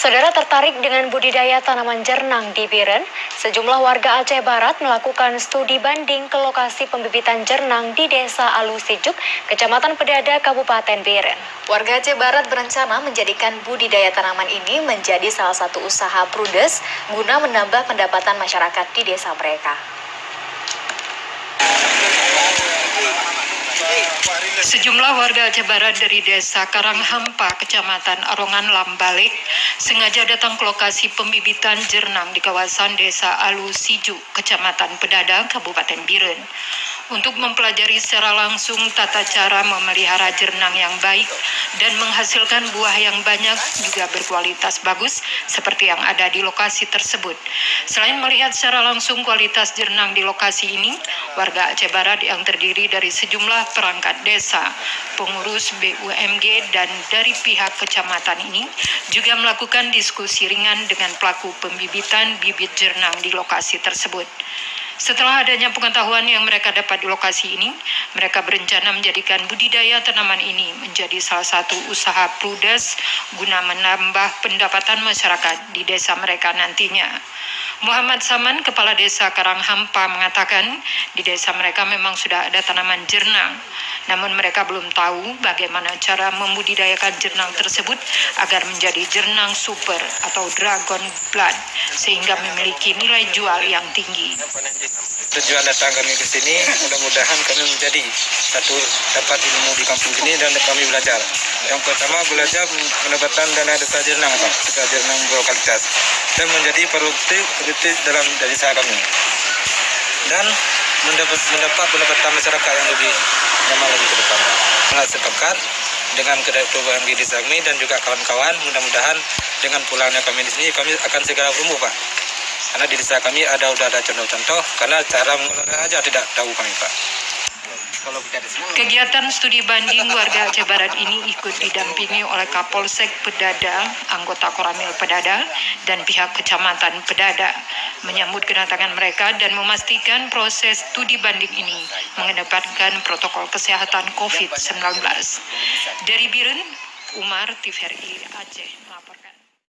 Saudara tertarik dengan budidaya tanaman jernang di Biren? Sejumlah warga Aceh Barat melakukan studi banding ke lokasi pembibitan jernang di Desa Alusijuk, Kecamatan Pedada, Kabupaten Biren. Warga Aceh Barat berencana menjadikan budidaya tanaman ini menjadi salah satu usaha prudes guna menambah pendapatan masyarakat di desa mereka. Sejumlah warga Aceh Barat dari Desa Karanghampa, Kecamatan Arongan Lambalik, sengaja datang ke lokasi pembibitan jernang di kawasan Desa Alusiju, Kecamatan Pedada, Kabupaten Biren, untuk mempelajari secara langsung tata cara memelihara jernang yang baik dan menghasilkan buah yang banyak juga berkualitas bagus seperti yang ada di lokasi tersebut. Selain melihat secara langsung kualitas jernang di lokasi ini, warga Aceh Barat yang terdiri dari sejumlah perangkat desa, pengurus BUMG dan dari pihak kecamatan ini juga melakukan diskusi ringan dengan pelaku pembibitan bibit jernang di lokasi tersebut. Setelah adanya pengetahuan yang mereka dapat di lokasi ini, mereka berencana menjadikan budidaya tanaman ini menjadi salah satu usaha prudes guna menambah pendapatan masyarakat di desa mereka nantinya. Muhammad Saman, Kepala Desa Karanghampa, mengatakan di desa mereka memang sudah ada tanaman jernang, namun mereka belum tahu bagaimana cara membudidayakan jernang tersebut agar menjadi jernang super atau dragon blood sehingga memiliki nilai jual yang tinggi. Tujuan datang kami ke sini, mudah-mudahan kami menjadi satu dapat ilmu di kampung ini dan kami belajar. Yang pertama belajar pendapatan dana desa jernang, Pak, desa jernang berkualitas dan menjadi produktif dalam desa kami dan mendapat pendapatan masyarakat yang lebih nyaman lagi ke depan. Sangat sepakat dengan kedepan di desa kami dan juga kawan-kawan. Mudah-mudahan dengan pulangnya kami di sini kami akan segera berumur, Pak. Karena di desa kami udah ada contoh-contoh, karena cara mengelola aja tidak tahu kami, Pak. Kegiatan studi banding warga Aceh Barat ini ikut didampingi oleh Kapolsek Pedada, anggota Koramil Pedada, dan pihak Kecamatan Pedada menyambut kedatangan mereka dan memastikan proses studi banding ini mengedepankan protokol kesehatan COVID-19. Dari Biren, Umar, TVRI Aceh melaporkan.